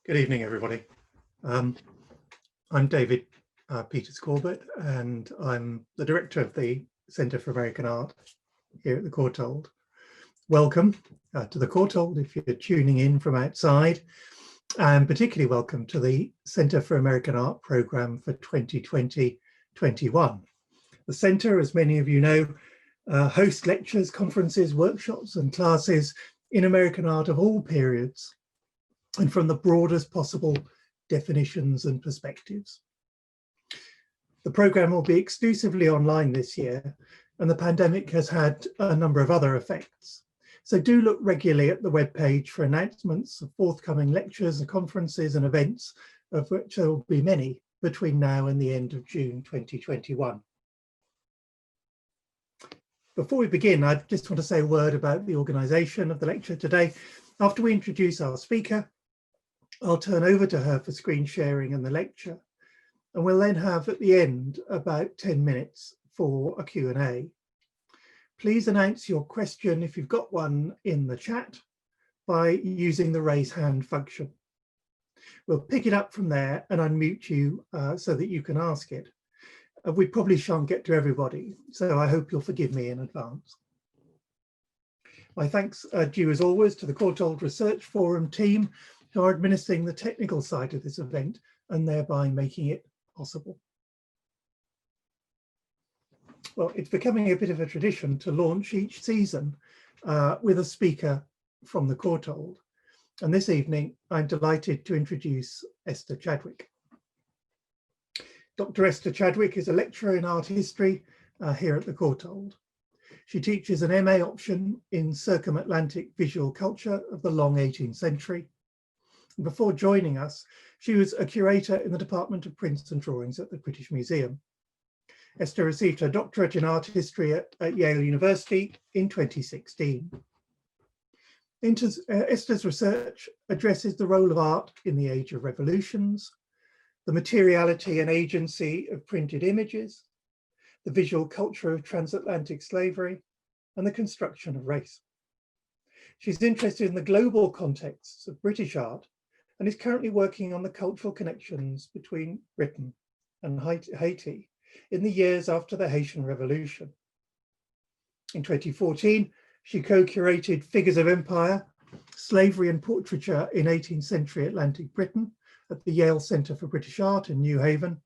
Good evening, everybody. I'm David Peters Corbett, and I'm the director of the Centre for American Art here at the Courtauld. Welcome to the Courtauld if you're tuning in from outside, and particularly welcome to the Centre for American Art programme for 2020-21. The Centre, as many of you know, hosts lectures, conferences, workshops and classes in American art of all periods, and from the broadest possible definitions and perspectives. The programme will be exclusively online this year, and the pandemic has had a number of other effects. So do look regularly at the webpage for announcements of forthcoming lectures and conferences and events, of which there will be many between now and the end of June 2021. Before we begin, I just want to say a word about the organisation of the lecture today. After we introduce our speaker, I'll turn over to her for screen sharing and the lecture, and we'll then have at the end about 10 minutes for a Q&A. Please announce your question, if you've got one, in the chat by using the raise hand function. We'll pick it up from there and unmute you so that you can ask it. We probably shan't get to everybody, so I hope you'll forgive me in advance. My thanks are due as always to the Courtauld Research Forum team, who are administering the technical side of this event and thereby making it possible. Well, it's becoming a bit of a tradition to launch each season with a speaker from the Courtauld. And this evening, I'm delighted to introduce Esther Chadwick. Dr. Esther Chadwick is a lecturer in art history here at the Courtauld. She teaches an MA option in circumatlantic visual culture of the long 18th century. Before joining us, she was a curator in the Department of Prints and Drawings at the British Museum. Esther received her doctorate in art history at Yale University in 2016. Esther's research addresses the role of art in the age of revolutions, the materiality and agency of printed images, the visual culture of transatlantic slavery, and the construction of race. She's interested in the global contexts of British art and is currently working on the cultural connections between Britain and Haiti in the years after the Haitian Revolution. In 2014, she co-curated Figures of Empire, Slavery and Portraiture in 18th Century Atlantic Britain at the Yale Centre for British Art in New Haven.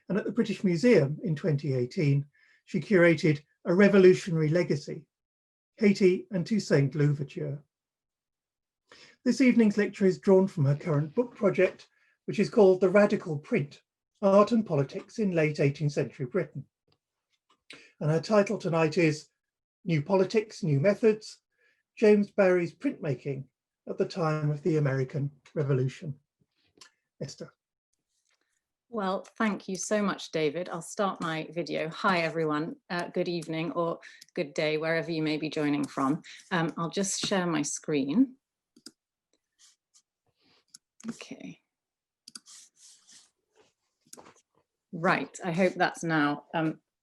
And at the British Museum in 2018, she curated A Revolutionary Legacy, Haiti and Toussaint Louverture. This evening's lecture is drawn from her current book project, which is called The Radical Print, Art and Politics in Late 18th Century Britain. And her title tonight is New Politics, New Methods, James Barrie's Printmaking at the Time of the American Revolution. Esther. Well, thank you so much, David. I'll start my video. Hi, everyone. Good evening or good day, wherever you may be joining from. I'll just share my screen. Okay. Right, I hope that's now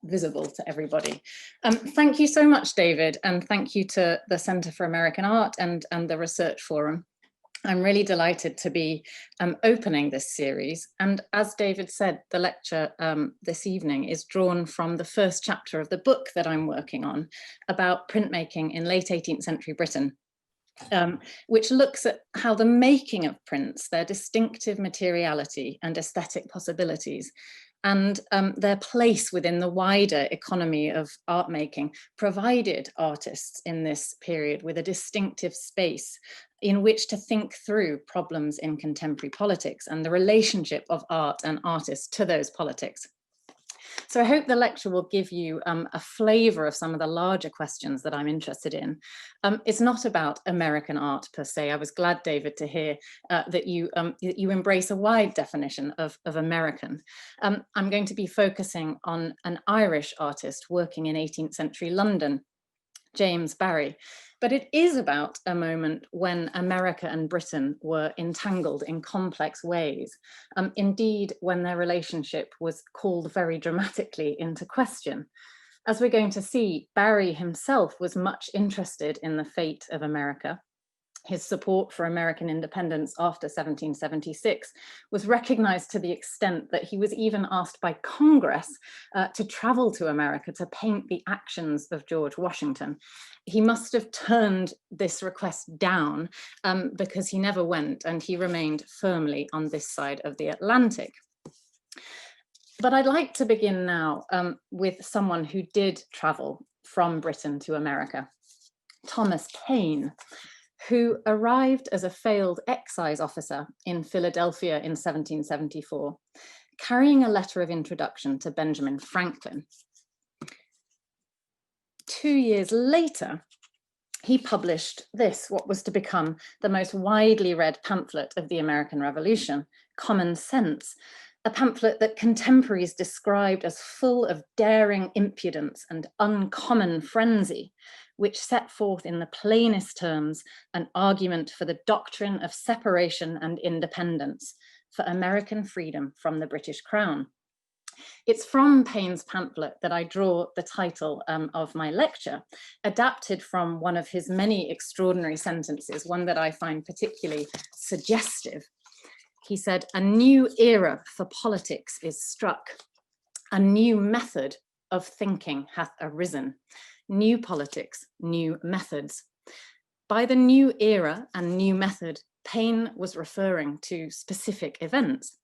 visible to everybody. Thank you so much, David, and thank you to the Centre for American Art and the Research Forum. I'm really delighted to be opening this series. And as David said, the lecture this evening is drawn from the first chapter of the book that I'm working on about printmaking in late 18th century Britain. Which looks at how the making of prints, their distinctive materiality and aesthetic possibilities, and their place within the wider economy of art making provided artists in this period with a distinctive space in which to think through problems in contemporary politics and the relationship of art and artists to those politics. So I hope the lecture will give you a flavour of some of the larger questions that I'm interested in. It's not about American art per se. I was glad, David, to hear that you embrace a wide definition of American. I'm going to be focusing on an Irish artist working in 18th century London, James Barrie. But it is about a moment when America and Britain were entangled in complex ways. Indeed, when their relationship was called very dramatically into question. As we're going to see, Barrie himself was much interested in the fate of America. His support for American independence after 1776 was recognized to the extent that he was even asked by Congress to travel to America to paint the actions of George Washington. He must have turned this request down because he never went, and he remained firmly on this side of the Atlantic. But I'd like to begin now with someone who did travel from Britain to America, Thomas Paine, who arrived as a failed excise officer in Philadelphia in 1774, carrying a letter of introduction to Benjamin Franklin. 2 years later, he published this, what was to become the most widely read pamphlet of the American Revolution, Common Sense, a pamphlet that contemporaries described as full of daring impudence and uncommon frenzy, which set forth in the plainest terms an argument for the doctrine of separation and independence, for American freedom from the British Crown. It's from Paine's pamphlet that I draw the title of my lecture, adapted from one of his many extraordinary sentences, one that I find particularly suggestive. He said, "A new era for politics is struck. A new method of thinking hath arisen. New politics, new methods." By the new era and new method, Paine was referring to specific events.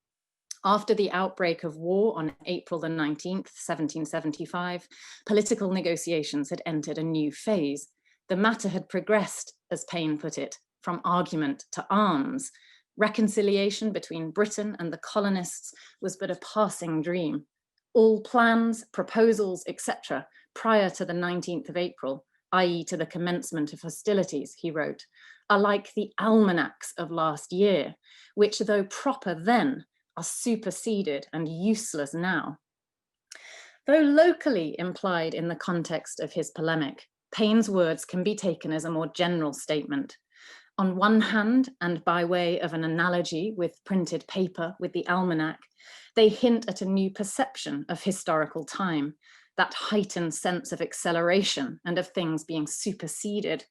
After the outbreak of war on April the 19th, 1775, political negotiations had entered a new phase. The matter had progressed, as Paine put it, from argument to arms. Reconciliation between Britain and the colonists was but a passing dream. All plans, proposals, etc., prior to the 19th of April, i.e. to the commencement of hostilities, he wrote, are like the almanacs of last year, which though proper then, are superseded and useless now. Though locally implied in the context of his polemic, Paine's words can be taken as a more general statement. On one hand, and by way of an analogy with printed paper, with the almanac, they hint at a new perception of historical time, that heightened sense of acceleration and of things being superseded,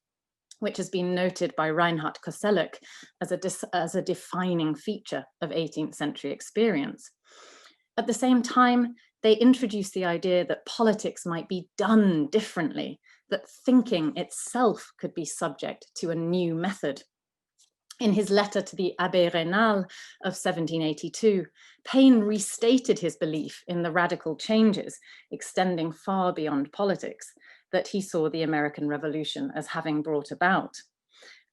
which has been noted by Reinhard Koselleck as a defining feature of 18th century experience. At the same time, they introduce the idea that politics might be done differently, that thinking itself could be subject to a new method. In his letter to the Abbé Raynal of 1782, Paine restated his belief in the radical changes extending far beyond politics that he saw the American Revolution as having brought about.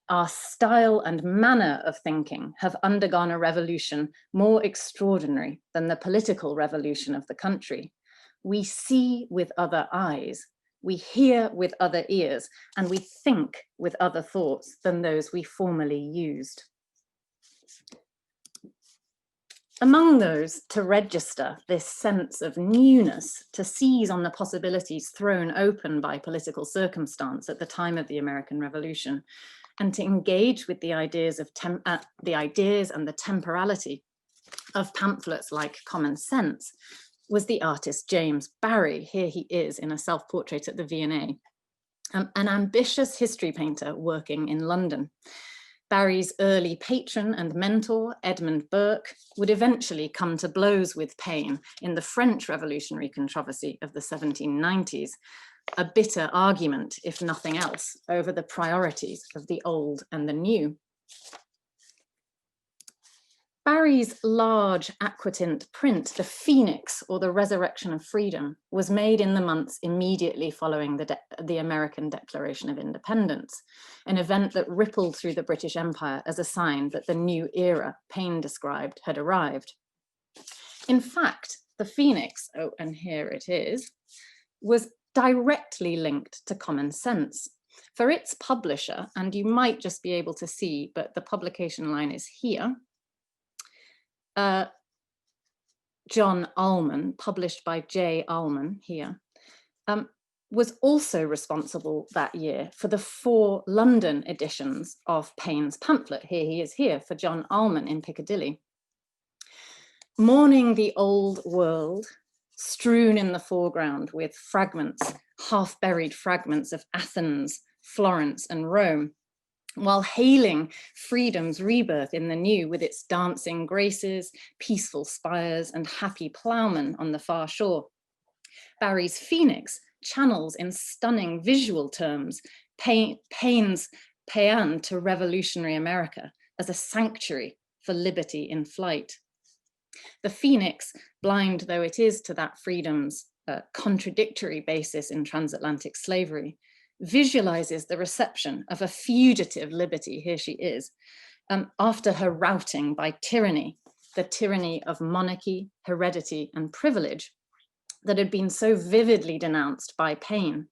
Our style and manner of thinking have undergone a revolution more extraordinary than the political revolution of the country. We see with other eyes, we hear with other ears, and we think with other thoughts than those we formerly used. Among those to register this sense of newness, to seize on the possibilities thrown open by political circumstance at the time of the American Revolution, and to engage with the ideas of and the temporality of pamphlets like Common Sense, was the artist James Barrie. Here he is in a self-portrait at the V&A, an ambitious history painter working in London. Barrie's early patron and mentor, Edmund Burke, would eventually come to blows with Paine in the French revolutionary controversy of the 1790s, a bitter argument, if nothing else, over the priorities of the old and the new. Barrie's large Aquatint print, The Phoenix, or the Resurrection of Freedom, was made in the months immediately following the American Declaration of Independence, an event that rippled through the British Empire as a sign that the new era Paine described had arrived. In fact, The Phoenix, oh, and here it is, was directly linked to Common Sense. For its publisher, and you might just be able to see, but the publication line is here, John Allman, published by J. Allman here, was also responsible that year for the 4 London editions of Paine's pamphlet. Here he is here for John Allman in Piccadilly. Mourning the old world, strewn in the foreground with fragments, half-buried fragments of Athens, Florence, and Rome. while hailing freedom's rebirth in the new with its dancing graces, peaceful spires, and happy ploughmen on the far shore. Barry's Phoenix channels in stunning visual terms Paine's paean to revolutionary America as a sanctuary for liberty in flight. The Phoenix, blind though it is to that freedom's contradictory basis in transatlantic slavery, visualizes the reception of a fugitive liberty, here she is, after her routing by tyranny, the tyranny of monarchy, heredity, and privilege that had been so vividly denounced by Paine.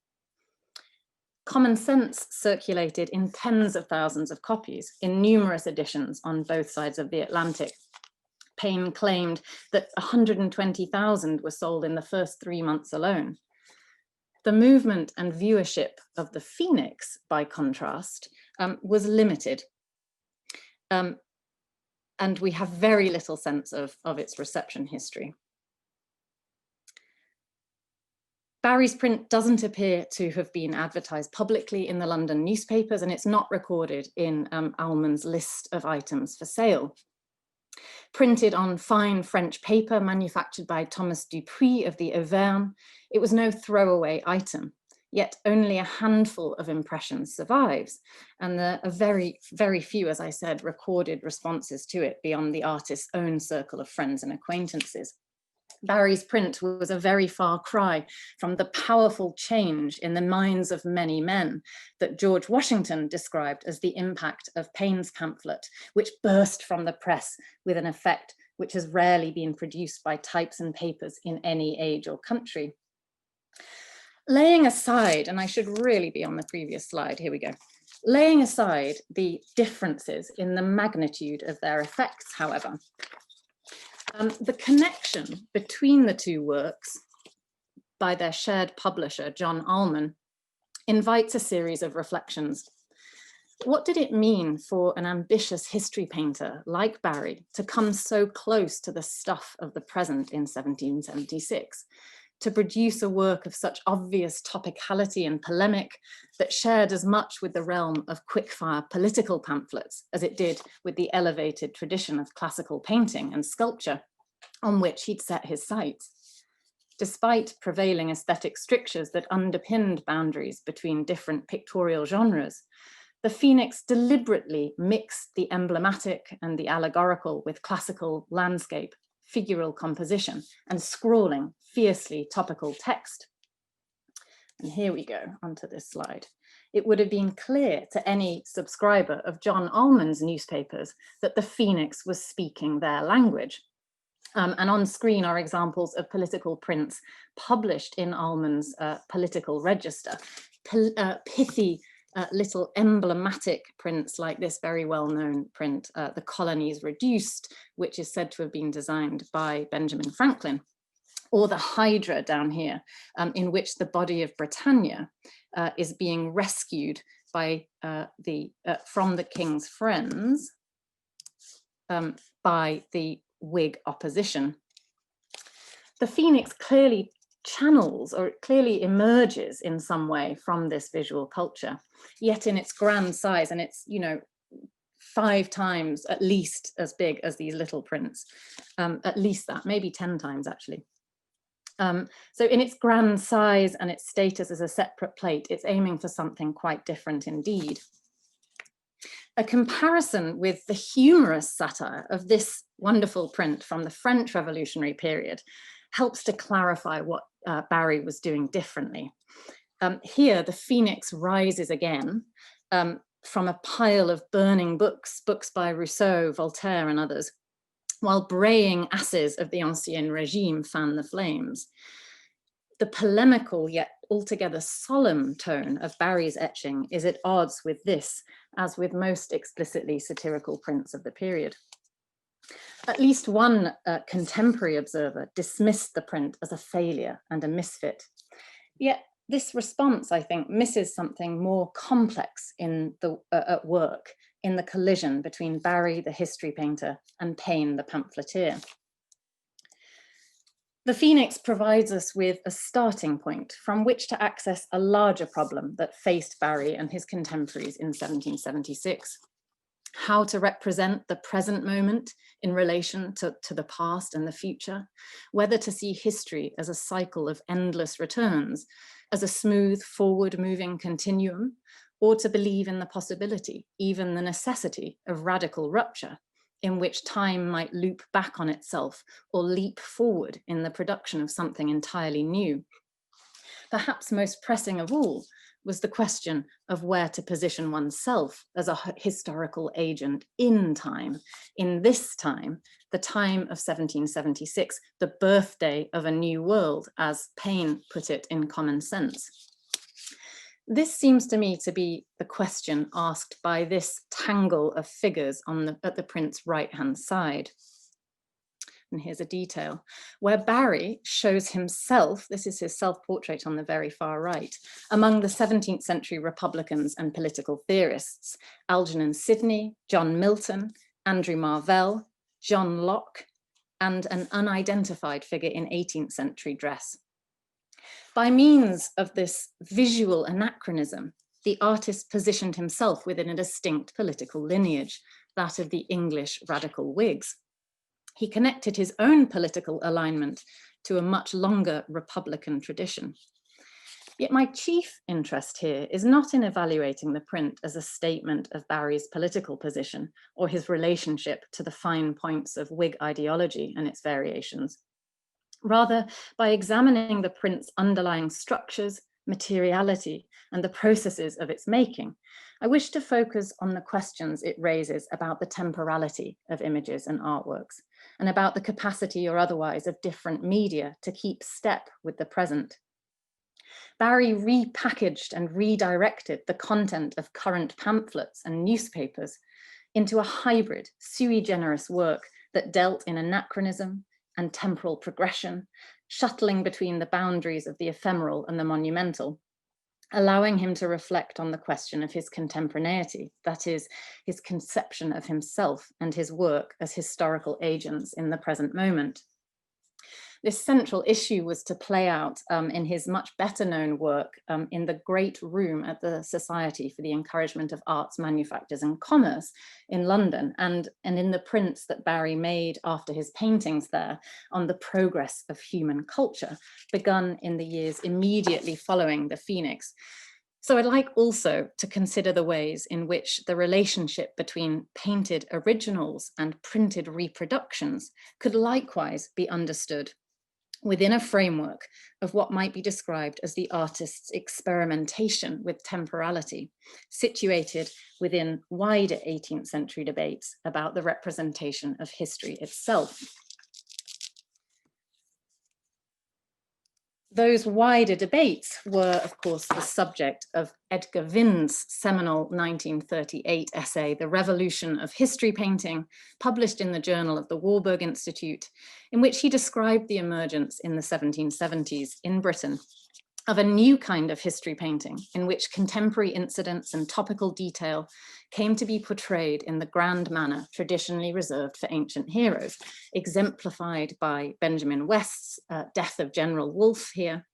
Common Sense circulated in tens of thousands of copies in numerous editions on both sides of the Atlantic. Paine claimed that 120,000 were sold in the first 3 months alone. The movement and viewership of the Phoenix, by contrast, was limited. And we have very little sense of its reception history. Barry's print doesn't appear to have been advertised publicly in the London newspapers, and it's not recorded in Almond's list of items for sale. Printed on fine French paper manufactured by Thomas Dupuis of the Auvergne, it was no throwaway item, yet only a handful of impressions survives, and there are very, very few, as I said, recorded responses to it beyond the artist's own circle of friends and acquaintances. Barry's print was a very far cry from the powerful change in the minds of many men that George Washington described as the impact of Paine's pamphlet, which burst from the press with an effect which has rarely been produced by types and papers in any age or country. Laying aside, and I should really be on the previous slide, here we go. Laying aside the differences in the magnitude of their effects, however, the connection between the two works by their shared publisher, John Allman, invites a series of reflections. What did it mean for an ambitious history painter like Barry to come so close to the stuff of the present in 1776, to produce a work of such obvious topicality and polemic that shared as much with the realm of quickfire political pamphlets as it did with the elevated tradition of classical painting and sculpture on which he'd set his sights? Despite prevailing aesthetic strictures that underpinned boundaries between different pictorial genres, the Phoenix deliberately mixed the emblematic and the allegorical with classical landscape, figural composition, and scrawling, fiercely topical text. And here we go, onto this slide. It would have been clear to any subscriber of John Allman's newspapers that the Phoenix was speaking their language. And on screen are examples of political prints published in Allman's political register. Pithy little emblematic prints like this very well-known print, The Colonies Reduced, which is said to have been designed by Benjamin Franklin, or the Hydra down here, in which the body of Britannia is being rescued by from the King's friends by the Whig opposition. The Phoenix clearly channels, or it clearly emerges in some way from this visual culture, yet in its grand size, and it's, you know, 5 times at least as big as these little prints, at least that, maybe 10 times actually. So in its grand size and its status as a separate plate, it's aiming for something quite different indeed. A comparison with the humorous satire of this wonderful print from the French Revolutionary period helps to clarify what Barry was doing differently. Here, the Phoenix rises again from a pile of burning books by Rousseau, Voltaire, and others, while braying asses of the Ancien Régime fan the flames. The polemical yet altogether solemn tone of Barry's etching is at odds with this, as with most explicitly satirical prints of the period. At least one contemporary observer dismissed the print as a failure and a misfit. Yet this response, I think, misses something more complex in the at work in the collision between Barry, the history painter, and Paine, the pamphleteer. The Phoenix provides us with a starting point from which to access a larger problem that faced Barry and his contemporaries in 1776. How to represent the present moment in relation to the past and the future, whether to see history as a cycle of endless returns, as a smooth forward-moving continuum, or to believe in the possibility, even the necessity of radical rupture, in which time might loop back on itself or leap forward in the production of something entirely new. Perhaps most pressing of all was the question of where to position oneself as a historical agent in time, in this time, the time of 1776, the birthday of a new world, as Paine put it in Common Sense. This seems to me to be the question asked by this tangle of figures at the print's right-hand side. And here's a detail where Barry shows himself, this is his self-portrait on the very far right, among the 17th century Republicans and political theorists, Algernon Sidney, John Milton, Andrew Marvell, John Locke, and an unidentified figure in 18th century dress. By means of this visual anachronism, the artist positioned himself within a distinct political lineage, that of the English radical Whigs. He connected his own political alignment to a much longer Republican tradition. Yet my chief interest here is not in evaluating the print as a statement of Barry's political position or his relationship to the fine points of Whig ideology and its variations. Rather, by examining the print's underlying structures, materiality, and the processes of its making, I wish to focus on the questions it raises about the temporality of images and artworks, and about the capacity or otherwise of different media to keep step with the present. Barry repackaged and redirected the content of current pamphlets and newspapers into a hybrid, sui generis work that dealt in anachronism and temporal progression, shuttling between the boundaries of the ephemeral and the monumental, allowing him to reflect on the question of his contemporaneity, that is, his conception of himself and his work as historical agents in the present moment. This central issue was to play out in his much better known work in the Great Room at the Society for the Encouragement of Arts, Manufactures and Commerce in London, and in the prints that Barry made after his paintings there on the progress of human culture, begun in the years immediately following the Phoenix. So I'd like also to consider the ways in which the relationship between painted originals and printed reproductions could likewise be understood within a framework of what might be described as the artist's experimentation with temporality, situated within wider 18th century debates about the representation of history itself. Those wider debates were, of course, the subject of Edgar Wind's seminal 1938 essay, The Revolution of History Painting, published in the Journal of the Warburg Institute, in which he described the emergence in the 1770s in Britain of a new kind of history painting in which contemporary incidents and topical detail came to be portrayed in the grand manner traditionally reserved for ancient heroes, exemplified by Benjamin West's Death of General Wolfe here,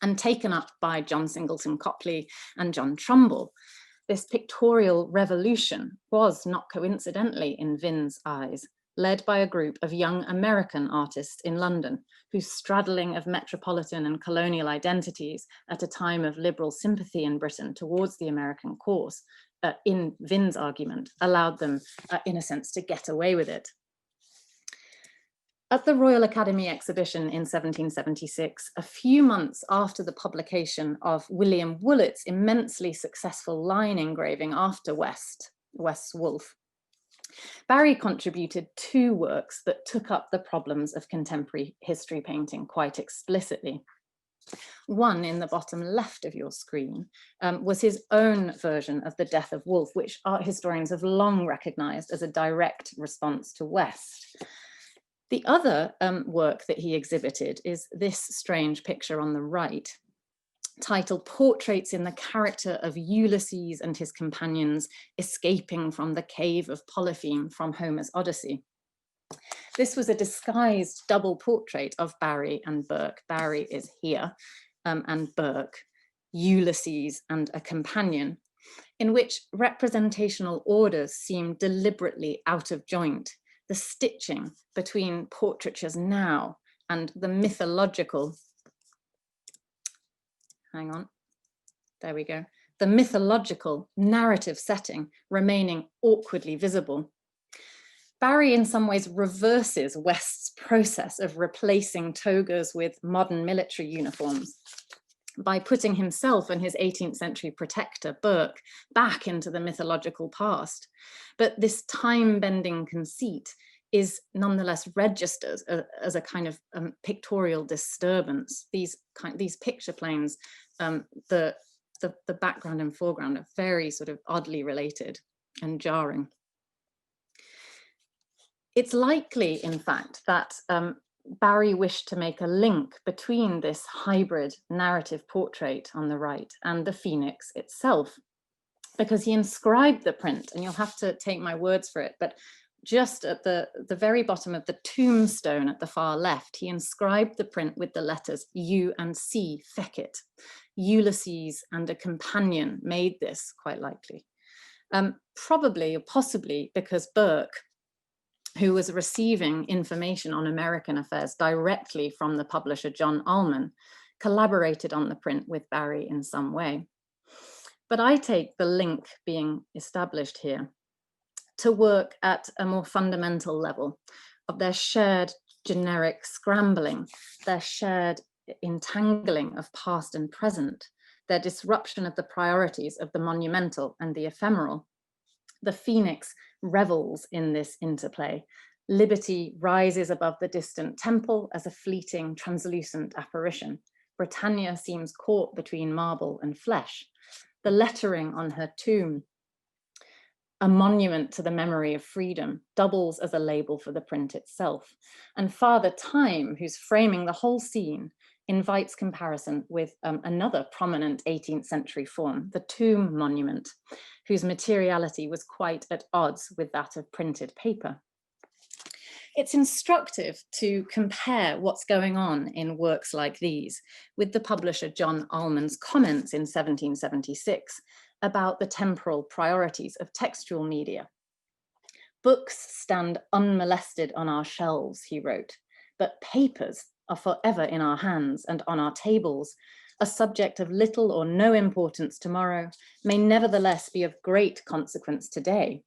and taken up by John Singleton Copley and John Trumbull. This pictorial revolution was, not coincidentally in Wind's eyes, led by a group of young American artists in London, whose straddling of metropolitan and colonial identities at a time of liberal sympathy in Britain towards the American cause, in Wind's argument, allowed them, in a sense, to get away with it. At the Royal Academy exhibition in 1776, a few months after the publication of William Woolett's immensely successful line engraving after West's Wolfe, Barry contributed two works that took up the problems of contemporary history painting quite explicitly. One, in the bottom left of your screen, was his own version of The Death of Wolfe, which art historians have long recognized as a direct response to West. The other work that he exhibited is this strange picture on the right, titled Portraits in the Character of Ulysses and His Companions Escaping from the Cave of Polypheme from Homer's Odyssey. This was a disguised double portrait of Barry and Burke. Barry is here, and Burke, Ulysses and a companion, in which representational orders seem deliberately out of joint. The stitching between portraitures now and the mythological, hang on, there we go, the mythological narrative setting remaining awkwardly visible. Barry in some ways reverses West's process of replacing togas with modern military uniforms by putting himself and his 18th century protector, Burke, back into the mythological past. But this time-bending conceit is nonetheless registered as a kind of pictorial disturbance. These picture planes, the background and foreground are very sort of oddly related and jarring. It's likely, in fact, that Barry wished to make a link between this hybrid narrative portrait on the right and the Phoenix itself, because he inscribed the print, and you'll have to take my words for it, but just at the very bottom of the tombstone at the far left, he inscribed the print with the letters U and C, fecit. Ulysses and a companion made this, quite likely. Probably or possibly because Burke, who was receiving information on American affairs directly from the publisher John Allman, collaborated on the print with Barry in some way. But I take the link being established here to work at a more fundamental level of their shared generic scrambling, their shared entangling of past and present, their disruption of the priorities of the monumental and the ephemeral. The Phoenix revels in this interplay. Liberty rises above the distant temple as a fleeting, translucent apparition. Britannia seems caught between marble and flesh. The lettering on her tomb, a monument to the memory of freedom, doubles as a label for the print itself. And Father Time, who's framing the whole scene, invites comparison with another prominent 18th century form, the tomb monument, whose materiality was quite at odds with that of printed paper. It's instructive to compare what's going on in works like these with the publisher John Allman's comments in 1776 about the temporal priorities of textual media. Books stand unmolested on our shelves, he wrote, but papers are forever in our hands and on our tables. A subject of little or no importance tomorrow may nevertheless be of great consequence today.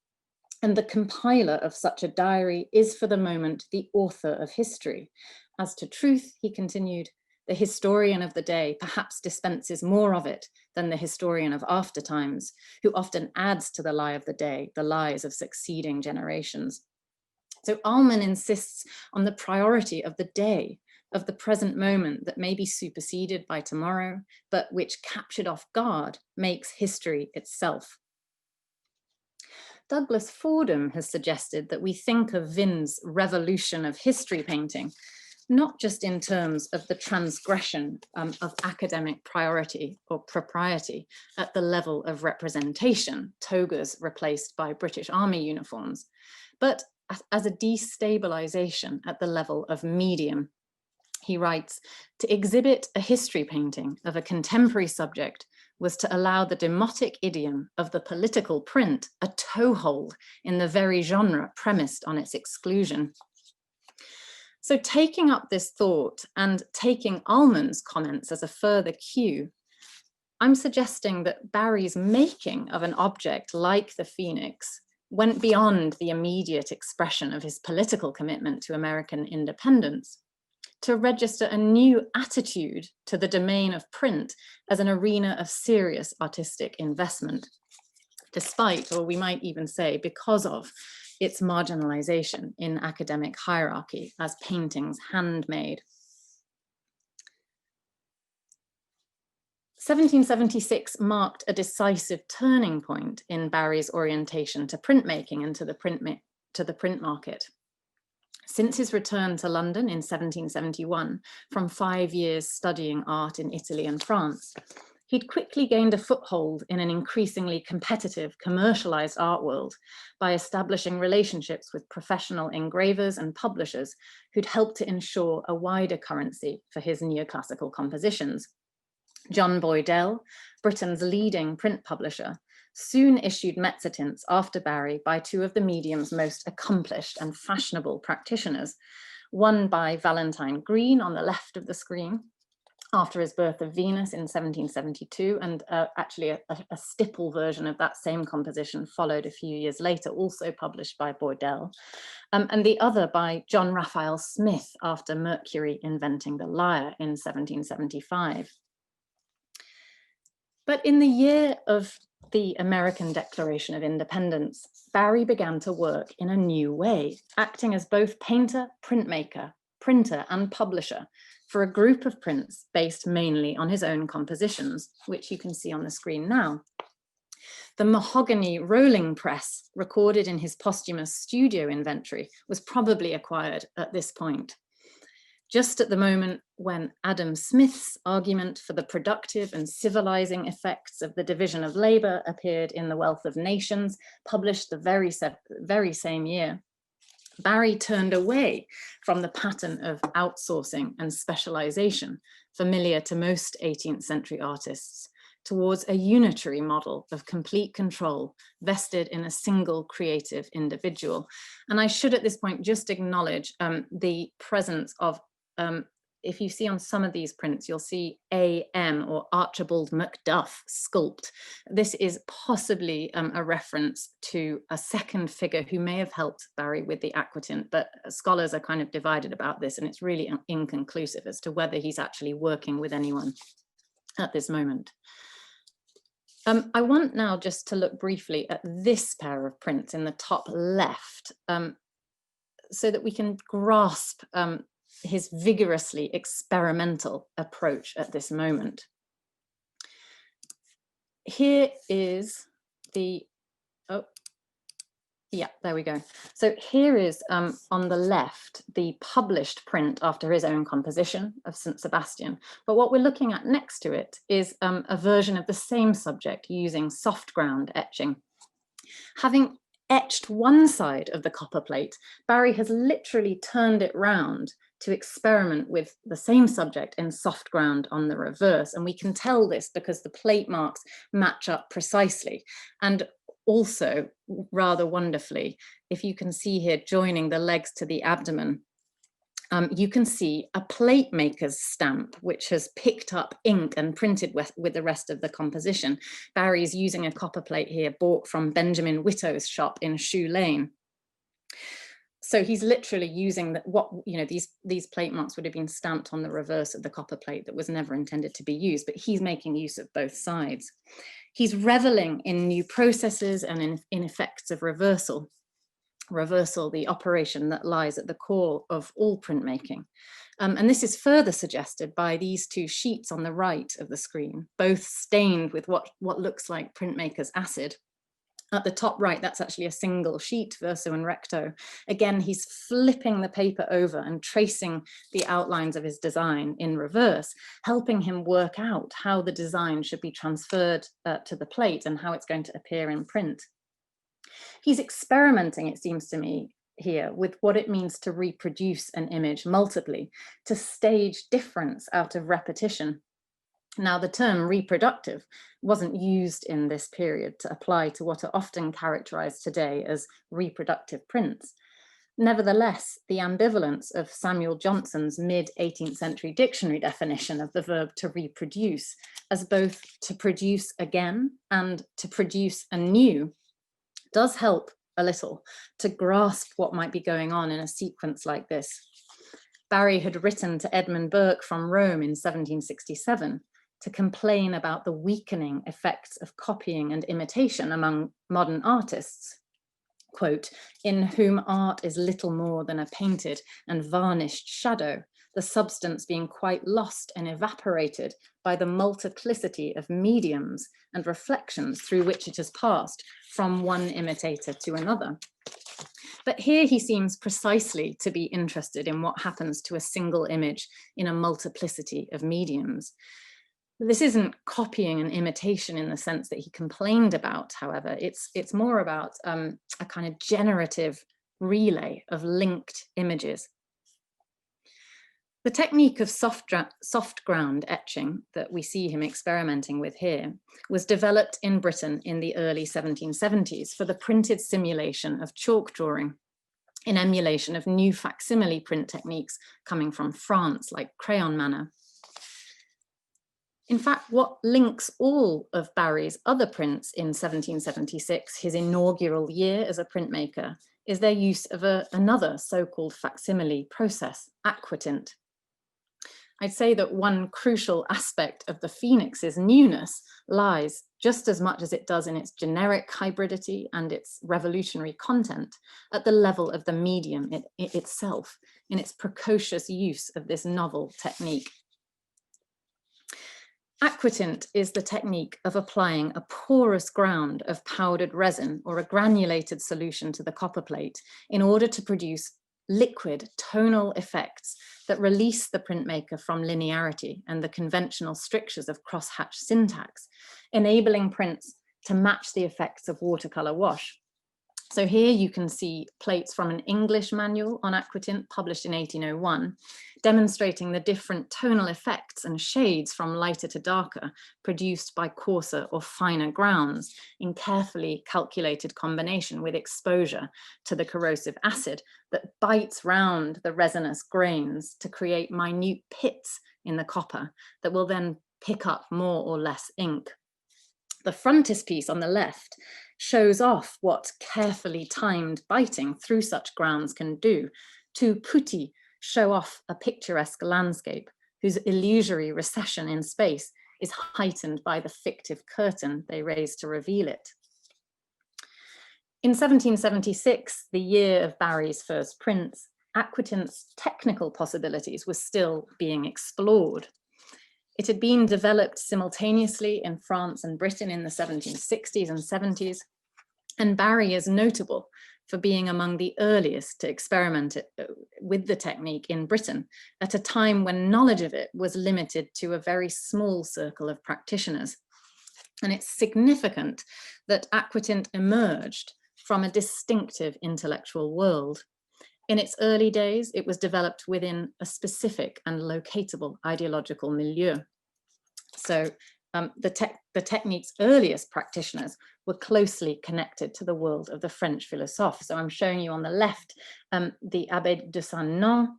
And the compiler of such a diary is for the moment the author of history. As to truth, he continued, the historian of the day perhaps dispenses more of it than the historian of after times, who often adds to the lie of the day the lies of succeeding generations. So Allman insists on the priority of the day, of the present moment that may be superseded by tomorrow, but which, captured off guard, makes history itself. Douglas Fordham has suggested that we think of Wind's revolution of history painting, not just in terms of the transgression of academic priority or propriety at the level of representation, togas replaced by British Army uniforms, but as a destabilization at the level of medium. He writes, to exhibit a history painting of a contemporary subject was to allow the demotic idiom of the political print a toehold in the very genre premised on its exclusion. So taking up this thought and taking Allman's comments as a further cue, I'm suggesting that Barry's making of an object like the Phoenix went beyond the immediate expression of his political commitment to American independence to register a new attitude to the domain of print as an arena of serious artistic investment, despite, or we might even say because of, its marginalization in academic hierarchy as paintings handmade. 1776 marked a decisive turning point in Barry's orientation to printmaking and to the print market. Since his return to London in 1771, from 5 years studying art in Italy and France, He'd quickly gained a foothold in an increasingly competitive, commercialized art world by establishing relationships with professional engravers and publishers who'd helped to ensure a wider currency for his neoclassical compositions. John Boydell, Britain's leading print publisher, soon issued mezzotints after Barry by two of the medium's most accomplished and fashionable practitioners, one by Valentine Green on the left of the screen, after his Birth of Venus in 1772, and actually a stipple version of that same composition followed a few years later, also published by Boydell, and the other by John Raphael Smith after Mercury inventing the lyre in 1775. But in the year of the American Declaration of Independence, Barry began to work in a new way, acting as both painter, printmaker, printer, and publisher for a group of prints based mainly on his own compositions, which you can see on the screen now. The mahogany rolling press recorded in his posthumous studio inventory was probably acquired at this point, just at the moment when Adam Smith's argument for the productive and civilizing effects of the division of labor appeared in The Wealth of Nations, published the very same year. Barry turned away from the pattern of outsourcing and specialization familiar to most 18th century artists towards a unitary model of complete control vested in a single creative individual. And I should at this point just acknowledge the presence of, if you see on some of these prints, you'll see A.M. or Archibald Macduff sculpt. This is possibly a reference to a second figure who may have helped Barry with the Aquatint, but scholars are kind of divided about this, and it's really inconclusive as to whether he's actually working with anyone at this moment. I want now just to look briefly at this pair of prints in the top left, so that we can grasp his vigorously experimental approach at this moment. Here is the, oh, yeah, there we go. So here is on the left, the published print after his own composition of St. Sebastian. But what we're looking at next to it is a version of the same subject using soft ground etching. Having etched one side of the copper plate, Barry has literally turned it round to experiment with the same subject in soft ground on the reverse. And we can tell this because the plate marks match up precisely. And also, rather wonderfully, if you can see here joining the legs to the abdomen, you can see a plate maker's stamp, which has picked up ink and printed with the rest of the composition. Barry's using a copper plate here bought from Benjamin Whittow's shop in Shoe Lane. So he's literally using these plate marks would have been stamped on the reverse of the copper plate that was never intended to be used, but he's making use of both sides. He's reveling in new processes and in effects of reversal. Reversal, the operation that lies at the core of all printmaking. And this is further suggested by these two sheets on the right of the screen, both stained with what looks like printmaker's acid. At the top right, that's actually a single sheet, verso and recto. Again, he's flipping the paper over and tracing the outlines of his design in reverse, helping him work out how the design should be transferred to the plate and how it's going to appear in print. He's experimenting, it seems to me, here with what it means to reproduce an image multiply, to stage difference out of repetition. Now, the term reproductive wasn't used in this period to apply to what are often characterized today as reproductive prints. Nevertheless, the ambivalence of Samuel Johnson's mid-18th century dictionary definition of the verb to reproduce as both to produce again and to produce anew does help a little to grasp what might be going on in a sequence like this. Barry had written to Edmund Burke from Rome in 1767 to complain about the weakening effects of copying and imitation among modern artists, quote, in whom art is little more than a painted and varnished shadow, the substance being quite lost and evaporated by the multiplicity of mediums and reflections through which it has passed from one imitator to another. But here he seems precisely to be interested in what happens to a single image in a multiplicity of mediums. This isn't copying and imitation in the sense that he complained about, however. It's more about a kind of generative relay of linked images. The technique of soft ground etching that we see him experimenting with here was developed in Britain in the early 1770s for the printed simulation of chalk drawing, in emulation of new facsimile print techniques coming from France, like crayon manner. In fact, what links all of Barry's other prints in 1776, his inaugural year as a printmaker, is their use of another so-called facsimile process, Aquatint. I'd say that one crucial aspect of the Phoenix's newness lies, just as much as it does in its generic hybridity and its revolutionary content, at the level of the medium itself, in its precocious use of this novel technique. Aquatint is the technique of applying a porous ground of powdered resin or a granulated solution to the copper plate in order to produce liquid tonal effects that release the printmaker from linearity and the conventional strictures of crosshatch syntax, enabling prints to match the effects of watercolor wash. So here you can see plates from an English manual on Aquatint published in 1801, demonstrating the different tonal effects and shades from lighter to darker produced by coarser or finer grounds in carefully calculated combination with exposure to the corrosive acid that bites round the resinous grains to create minute pits in the copper that will then pick up more or less ink. The frontispiece on the left shows off what carefully timed biting through such grounds can do to putti show off a picturesque landscape whose illusory recession in space is heightened by the fictive curtain they raise to reveal it. In 1776, the year of Barry's first prints, Aquatint's technical possibilities were still being explored. It had been developed simultaneously in France and Britain in the 1760s and 70s, and Barry is notable for being among the earliest to experiment with the technique in Britain at a time when knowledge of it was limited to a very small circle of practitioners. And it's significant that Aquatint emerged from a distinctive intellectual world. In its early days, it was developed within a specific and locatable ideological milieu. So the technique's earliest practitioners were closely connected to the world of the French philosophes. So I'm showing you on the left the Abbé de Saint-Non,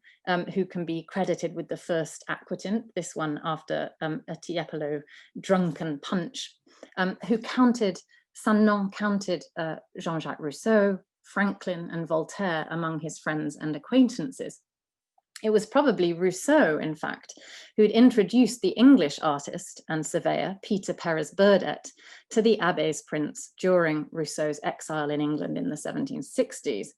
who can be credited with the first Aquatint, this one after a Tiepolo drunken punch, who counted, Saint-Non counted Jean-Jacques Rousseau, Franklin and Voltaire among his friends and acquaintances. It was probably Rousseau, in fact, who'd introduced the English artist and surveyor, Peter Perez Burdett, to the Abbé's prints during Rousseau's exile in England in the 1760s.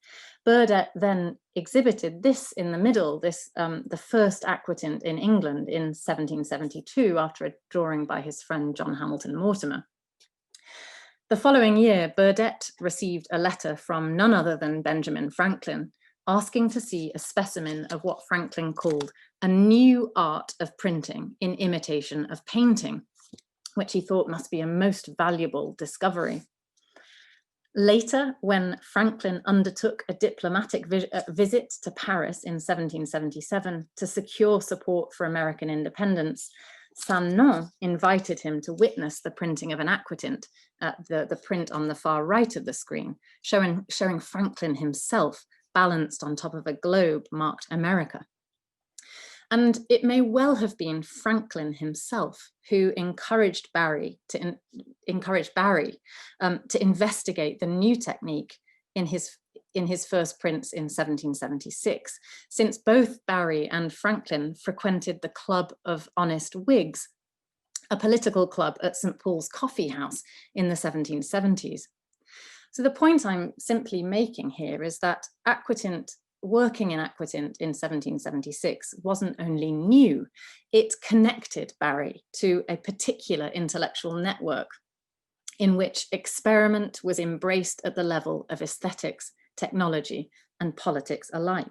Burdett then exhibited this in the middle, the first Aquatint in England in 1772, after a drawing by his friend John Hamilton Mortimer. The following year, Burdett received a letter from none other than Benjamin Franklin, asking to see a specimen of what Franklin called a new art of printing in imitation of painting, which he thought must be a most valuable discovery. Later, when Franklin undertook a diplomatic visit to Paris in 1777 to secure support for American independence, Saint-Non invited him to witness the printing of an Aquatint, the print on the far right of the screen, showing Franklin himself balanced on top of a globe marked America. And it may well have been Franklin himself who encouraged Barry to investigate the new technique in his first prints in 1776, since both Barry and Franklin frequented the Club of Honest Whigs, a political club at St. Paul's Coffee House in the 1770s. So the point I'm simply making here is that working in Aquatint in 1776 wasn't only new, it connected Barry to a particular intellectual network in which experiment was embraced at the level of aesthetics, technology, and politics alike.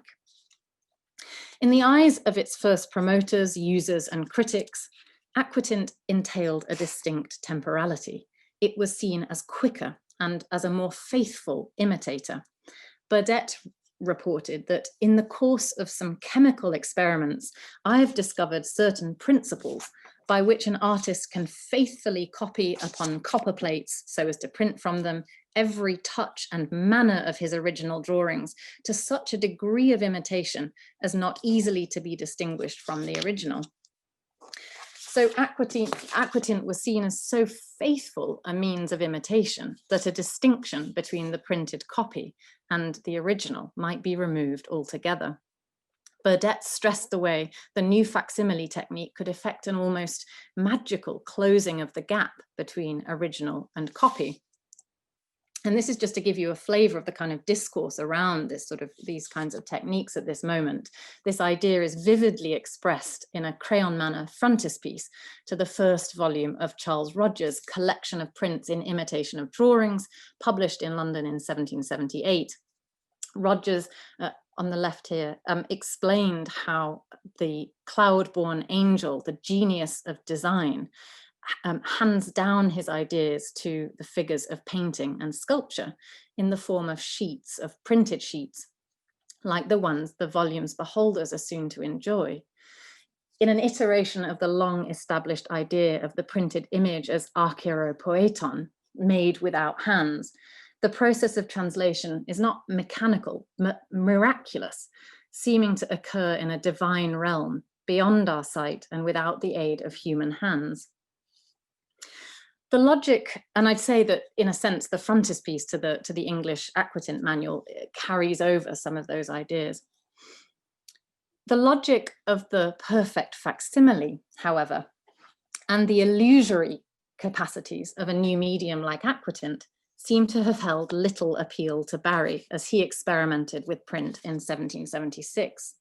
In the eyes of its first promoters, users, and critics, Aquatint entailed a distinct temporality. It was seen as quicker and as a more faithful imitator. Burdett reported that in the course of some chemical experiments, I have discovered certain principles by which an artist can faithfully copy upon copper plates so as to print from them every touch and manner of his original drawings to such a degree of imitation as not easily to be distinguished from the original. So Aquatint was seen as so faithful a means of imitation that a distinction between the printed copy and the original might be removed altogether. Burdett stressed the way the new facsimile technique could effect an almost magical closing of the gap between original and copy. And this is just to give you a flavor of the kind of discourse around these kinds of techniques at this moment. This idea is vividly expressed in a crayon manner frontispiece to the first volume of Charles Rogers' collection of prints in imitation of drawings, published in London in 1778. Rogers, on the left here, explained how the cloud-born angel, the genius of design, hands down his ideas to the figures of painting and sculpture in the form of sheets, of printed sheets, like the ones the volume's beholders are soon to enjoy. In an iteration of the long established idea of the printed image as archeiropoeton, made without hands, the process of translation is not mechanical, miraculous, seeming to occur in a divine realm, beyond our sight and without the aid of human hands. The logic, and I'd say that in a sense, the frontispiece to the English Aquatint manual carries over some of those ideas. The logic of the perfect facsimile, however, and the illusory capacities of a new medium like Aquatint seem to have held little appeal to Barry as he experimented with print in 1776.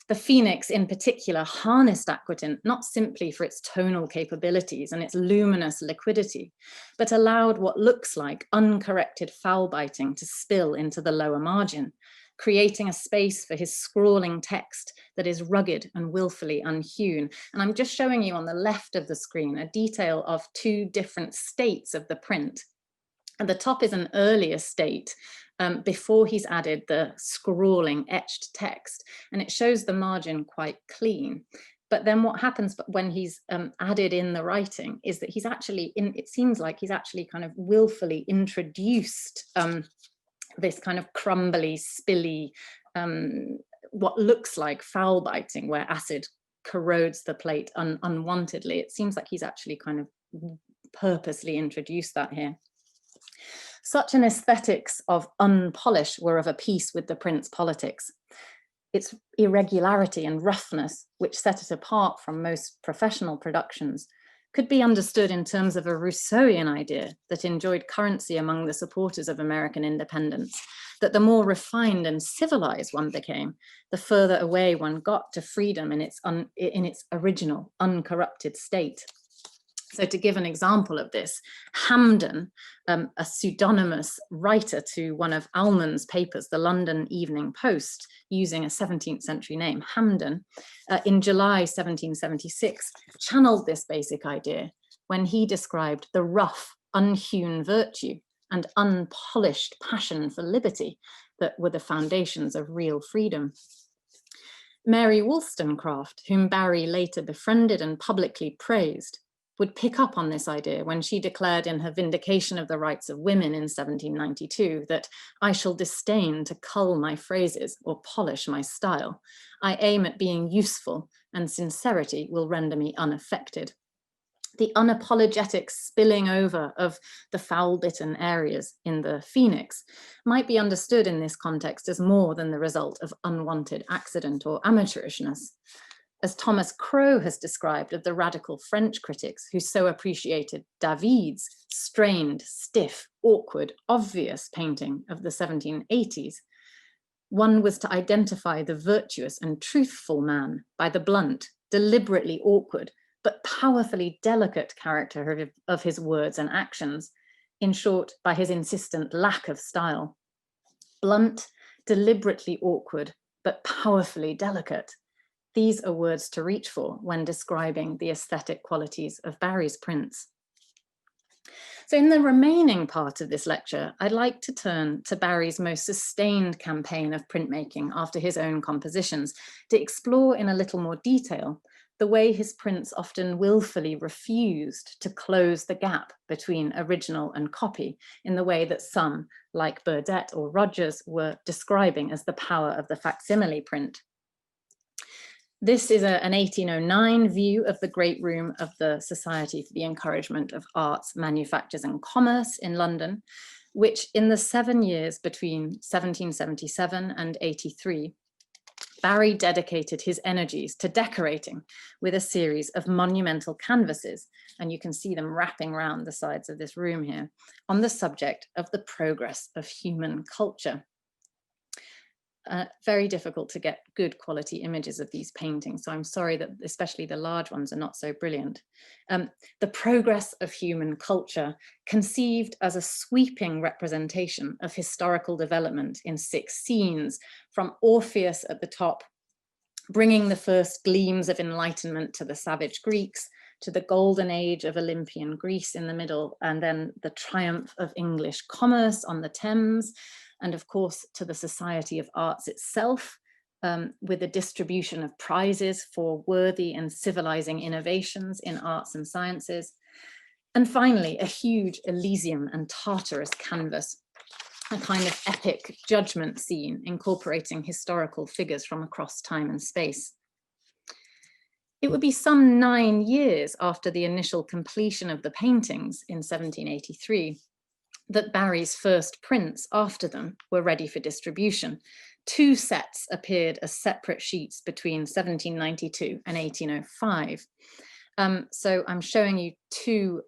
The Phoenix in particular harnessed Aquatint not simply for its tonal capabilities and its luminous liquidity, but allowed what looks like uncorrected foul biting to spill into the lower margin, creating a space for his scrawling text that is rugged and willfully unhewn. And I'm just showing you on the left of the screen a detail of two different states of the print. At the top is an earlier state before he's added the scrawling etched text, and it shows the margin quite clean. But then what happens when he's added in the writing is that he's actually, it seems like he's actually kind of willfully introduced this kind of crumbly, spilly, what looks like foul biting, where acid corrodes the plate unwantedly. It seems like he's actually kind of purposely introduced that here. Such an aesthetics of unpolish were of a piece with the print's politics. Its irregularity and roughness, which set it apart from most professional productions, could be understood in terms of a Rousseauian idea that enjoyed currency among the supporters of American independence, that the more refined and civilized one became, the further away one got to freedom in its original, uncorrupted state. So to give an example of this, Hampden, a pseudonymous writer to one of Almond's papers, the London Evening Post, using a 17th century name, Hampden, in July 1776, channeled this basic idea when he described the rough, unhewn virtue and unpolished passion for liberty that were the foundations of real freedom. Mary Wollstonecraft, whom Barry later befriended and publicly praised, would pick up on this idea when she declared in her Vindication of the Rights of Women in 1792 that I shall disdain to cull my phrases or polish my style. I aim at being useful, and sincerity will render me unaffected. The unapologetic spilling over of the foul-bitten areas in the Phoenix might be understood in this context as more than the result of unwanted accident or amateurishness. As Thomas Crowe has described of the radical French critics who so appreciated David's strained, stiff, awkward, obvious painting of the 1780s, one was to identify the virtuous and truthful man by the blunt, deliberately awkward, but powerfully delicate character of his words and actions, in short, by his insistent lack of style. Blunt, deliberately awkward, but powerfully delicate. These are words to reach for when describing the aesthetic qualities of Barry's prints. So in the remaining part of this lecture, I'd like to turn to Barry's most sustained campaign of printmaking after his own compositions, to explore in a little more detail the way his prints often willfully refused to close the gap between original and copy in the way that some, like Burdett or Rogers, were describing as the power of the facsimile print. This is an 1809 view of the Great Room of the Society for the Encouragement of Arts, Manufactures and Commerce in London, which in the 7 years between 1777 and 83, Barry dedicated his energies to decorating with a series of monumental canvases, and you can see them wrapping around the sides of this room here, on the subject of the progress of human culture. Very difficult to get good quality images of these paintings, so I'm sorry that especially the large ones are not so brilliant. The progress of human culture, conceived as a sweeping representation of historical development in 6 scenes, from Orpheus at the top, bringing the first gleams of enlightenment to the savage Greeks, to the golden age of Olympian Greece in the middle, and then the triumph of English commerce on the Thames, and of course to the Society of Arts itself, with a distribution of prizes for worthy and civilizing innovations in arts and sciences. And finally, a huge Elysium and Tartarus canvas, a kind of epic judgment scene incorporating historical figures from across time and space. It would be some 9 years after the initial completion of the paintings in 1783 that Barry's first prints after them were ready for distribution. 2 sets appeared as separate sheets between 1792 and 1805. So I'm showing you two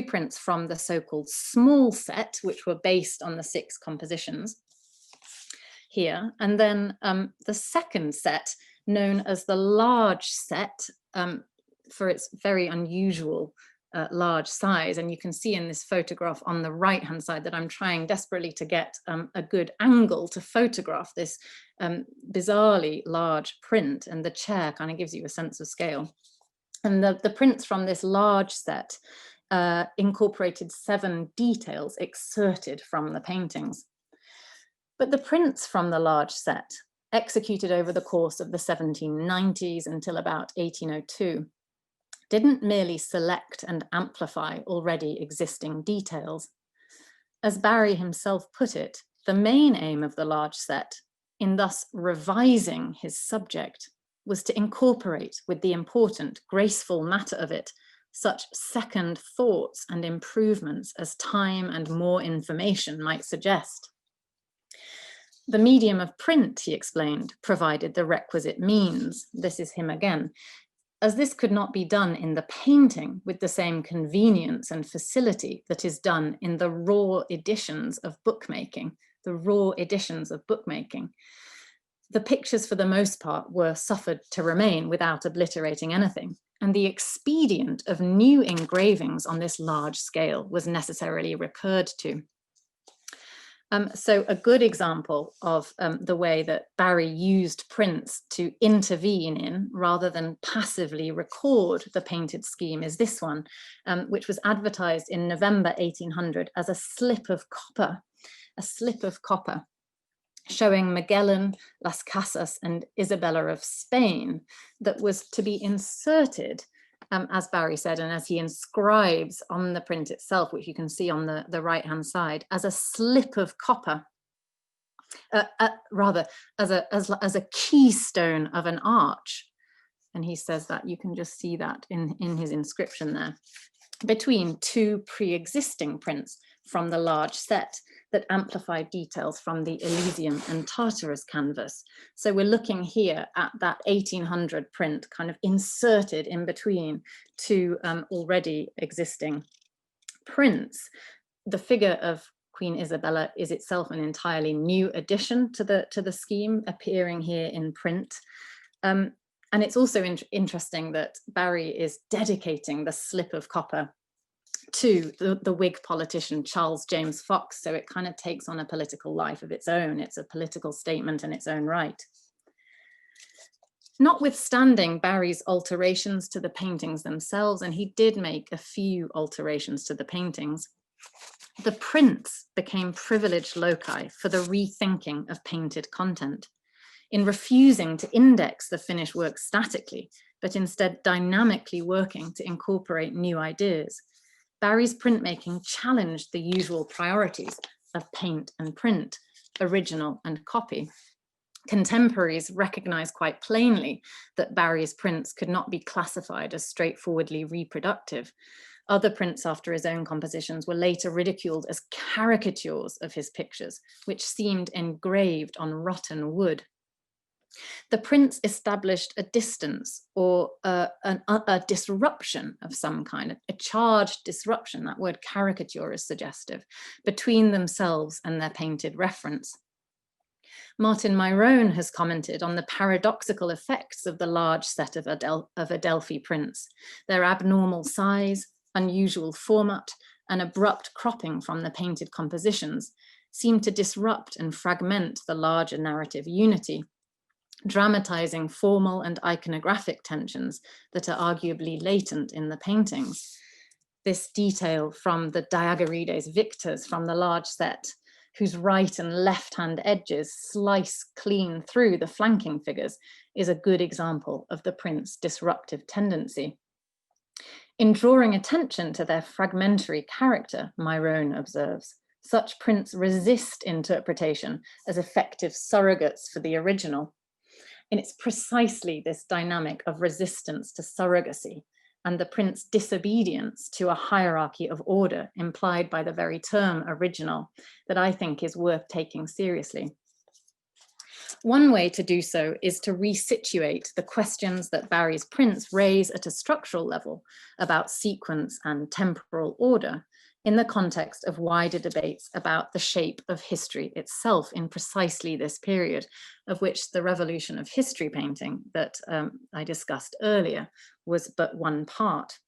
prints from the so-called small set, which were based on the 6 compositions here. And then the second set, known as the large set, for its very unusual large size. And you can see in this photograph on the right hand side that I'm trying desperately to get a good angle to photograph this bizarrely large print, and the chair kind of gives you a sense of scale. And the prints from this large set incorporated 7 details excerpted from the paintings. But the prints from the large set, executed over the course of the 1790s until about 1802, didn't merely select and amplify already existing details. As Barry himself put it, the main aim of the large set, in thus revising his subject, was to incorporate with the important, graceful matter of it such second thoughts and improvements as time and more information might suggest. The medium of print, he explained, provided the requisite means. This is him again. As this could not be done in the painting with the same convenience and facility that is done in the raw editions of bookmaking, the pictures for the most part were suffered to remain without obliterating anything, and the expedient of new engravings on this large scale was necessarily recurred to. So a good example of the way that Barry used prints to intervene in rather than passively record the painted scheme is this one, which was advertised in November 1800 as a slip of copper, showing Magellan, Las Casas and Isabella of Spain, that was to be inserted, as Barry said, and as he inscribes on the print itself, which you can see on the right-hand side, as a slip of copper, rather as a keystone of an arch. And he says that, you can just see that in his inscription there, between 2 pre-existing prints from the large set that amplify details from the Elysium and Tartarus canvas. So we're looking here at that 1800 print kind of inserted in between 2 already existing prints. The figure of Queen Isabella is itself an entirely new addition to the scheme, appearing here in print. And it's also interesting that Barry is dedicating the slip of copper to the Whig politician Charles James Fox, so it kind of takes on a political life of its own. It's a political statement in its own right. Notwithstanding Barry's alterations to the paintings themselves, and he did make a few alterations to the paintings, the prints became privileged loci for the rethinking of painted content. In refusing to index the finished work statically, but instead dynamically working to incorporate new ideas, Barry's printmaking challenged the usual priorities of paint and print, original and copy. Contemporaries recognized quite plainly that Barry's prints could not be classified as straightforwardly reproductive. Other prints after his own compositions were later ridiculed as caricatures of his pictures, which seemed engraved on rotten wood. The prints established a distance or a disruption of some kind, a charged disruption, that word caricature is suggestive, between themselves and their painted reference. Martin Myrone has commented on the paradoxical effects of the large set of Adelphi prints, their abnormal size, unusual format, and abrupt cropping from the painted compositions seem to disrupt and fragment the larger narrative unity, dramatizing formal and iconographic tensions that are arguably latent in the paintings. This detail from the Diagorides Victors from the large set, whose right and left-hand edges slice clean through the flanking figures, is a good example of the print's disruptive tendency. In drawing attention to their fragmentary character, Myrone observes, such prints resist interpretation as effective surrogates for the original. And it's precisely this dynamic of resistance to surrogacy and the print's disobedience to a hierarchy of order implied by the very term original that I think is worth taking seriously. One way to do so is to resituate the questions that Barry's prints raise at a structural level about sequence and temporal order in the context of wider debates about the shape of history itself in precisely this period, of which the revolution of history painting that I discussed earlier was but one part.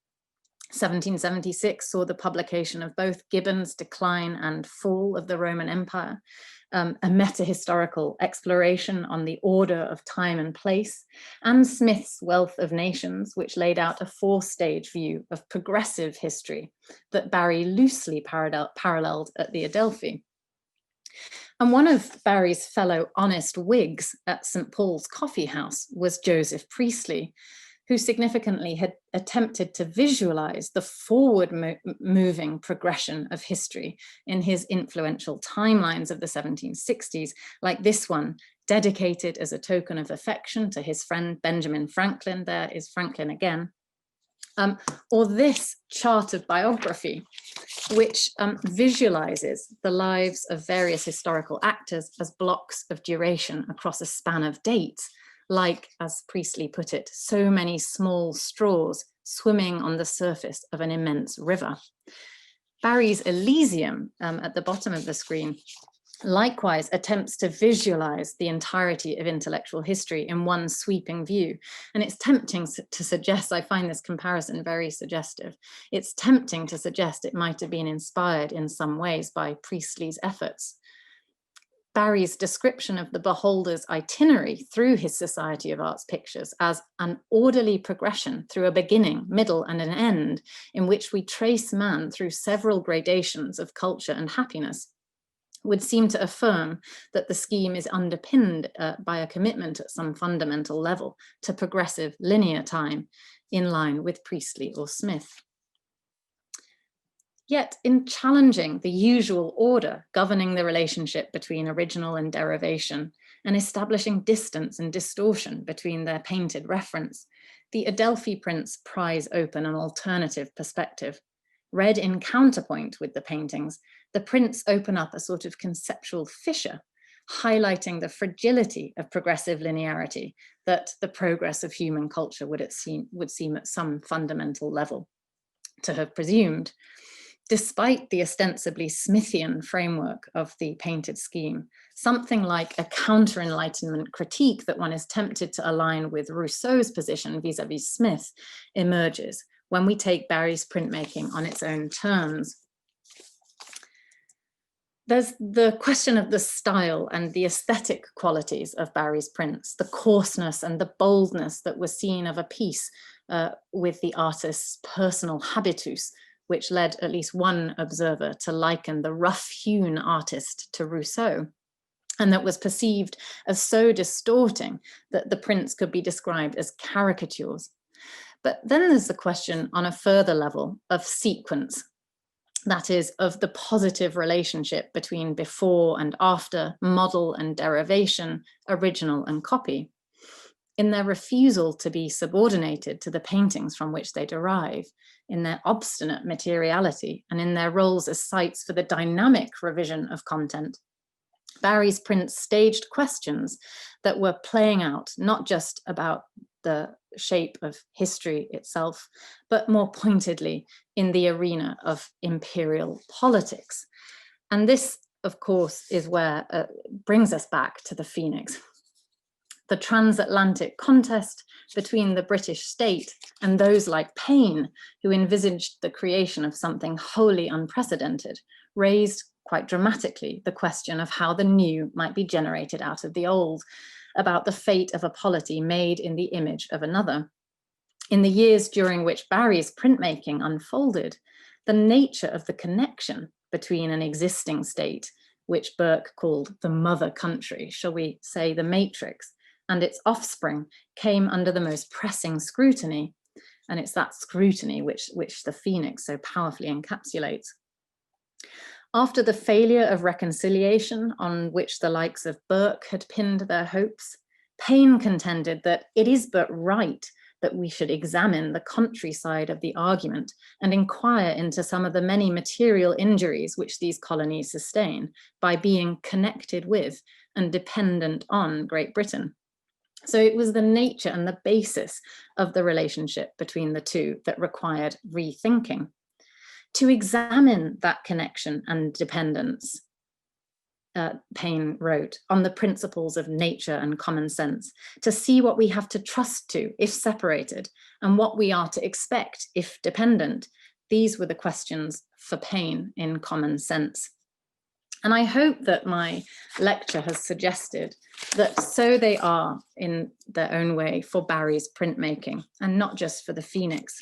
1776 saw the publication of both Gibbon's Decline and Fall of the Roman Empire, a meta-historical exploration on the order of time and place, and Smith's Wealth of Nations, which laid out a four-stage view of progressive history that Barry loosely paralleled at the Adelphi. And one of Barry's fellow honest Whigs at St. Paul's Coffee House was Joseph Priestley, who significantly had attempted to visualize the forward-moving progression of history in his influential timelines of the 1760s, like this one, dedicated as a token of affection to his friend Benjamin Franklin. There is Franklin again. Or this chart of biography, which visualizes the lives of various historical actors as blocks of duration across a span of dates, like, as Priestley put it, so many small straws swimming on the surface of an immense river. Barry's Elysium at the bottom of the screen likewise attempts to visualize the entirety of intellectual history in one sweeping view. And it's tempting to suggest, I find this comparison very suggestive, it's tempting to suggest it might have been inspired in some ways by Priestley's efforts. Barry's description of the beholder's itinerary through his Society of Arts pictures as an orderly progression through a beginning, middle, and an end, in which we trace man through several gradations of culture and happiness, would seem to affirm that the scheme is underpinned by a commitment at some fundamental level to progressive linear time, in line with Priestley or Smith. Yet in challenging the usual order governing the relationship between original and derivation, and establishing distance and distortion between their painted reference, the Adelphi prints prize open an alternative perspective. Read in counterpoint with the paintings, the prints open up a sort of conceptual fissure, highlighting the fragility of progressive linearity that the progress of human culture would seem at some fundamental level to have presumed. Despite the ostensibly Smithian framework of the painted scheme, something like a counter-Enlightenment critique that one is tempted to align with Rousseau's position vis-a-vis Smith emerges when we take Barry's printmaking on its own terms. There's the question of the style and the aesthetic qualities of Barry's prints, the coarseness and the boldness that was seen of a piece with the artist's personal habitus, which led at least one observer to liken the rough-hewn artist to Rousseau, and that was perceived as so distorting that the prints could be described as caricatures. But then there's the question on a further level of sequence, that is, of the positive relationship between before and after, model and derivation, original and copy, in their refusal to be subordinated to the paintings from which they derive, in their obstinate materiality, and in their roles as sites for the dynamic revision of content. Barry's prints staged questions that were playing out not just about the shape of history itself, but more pointedly in the arena of imperial politics. And this, of course, is where brings us back to the Phoenix. The transatlantic contest between the British state and those like Paine, who envisaged the creation of something wholly unprecedented, raised quite dramatically the question of how the new might be generated out of the old, about the fate of a polity made in the image of another. In the years during which Barry's printmaking unfolded, the nature of the connection between an existing state, which Burke called the mother country, shall we say the matrix, and its offspring came under the most pressing scrutiny. And it's that scrutiny which the Phoenix so powerfully encapsulates. After the failure of reconciliation on which the likes of Burke had pinned their hopes, Paine contended that it is but right that we should examine the countryside of the argument and inquire into some of the many material injuries which these colonies sustain by being connected with and dependent on Great Britain. So it was the nature and the basis of the relationship between the two that required rethinking. To examine that connection and dependence, Paine wrote, on the principles of nature and common sense, to see what we have to trust to if separated, and what we are to expect if dependent. These were the questions for Paine in Common Sense. And I hope that my lecture has suggested that so they are in their own way for Barry's printmaking, and not just for the Phoenix.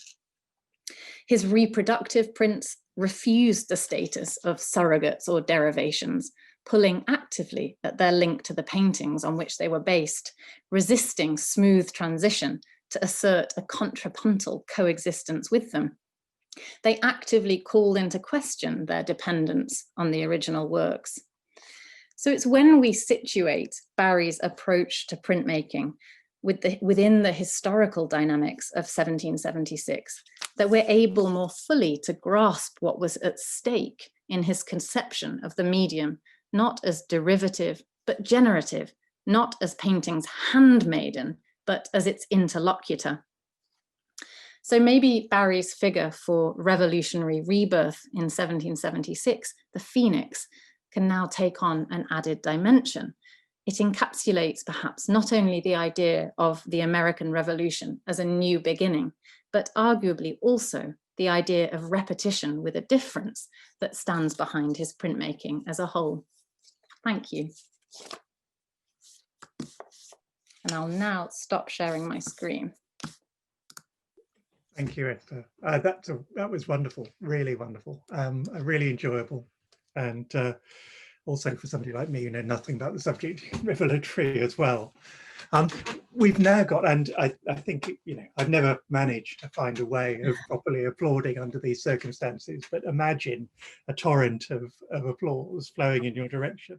His reproductive prints refused the status of surrogates or derivations, pulling actively at their link to the paintings on which they were based, resisting smooth transition to assert a contrapuntal coexistence with them. They actively called into question their dependence on the original works. So it's when we situate Barry's approach to printmaking within the historical dynamics of 1776 that we're able more fully to grasp what was at stake in his conception of the medium, not as derivative, but generative, not as painting's handmaiden, but as its interlocutor. So maybe Barry's figure for revolutionary rebirth in 1776, the Phoenix, can now take on an added dimension. It encapsulates perhaps not only the idea of the American Revolution as a new beginning, but arguably also the idea of repetition with a difference that stands behind his printmaking as a whole. Thank you. And I'll now stop sharing my screen. Thank you, Esther. That was wonderful, really wonderful, really enjoyable. And also for somebody like me who know nothing about the subject, revelatory as well. We've now got, and I think, I've never managed to find a way of properly applauding under these circumstances, but imagine a torrent of applause flowing in your direction.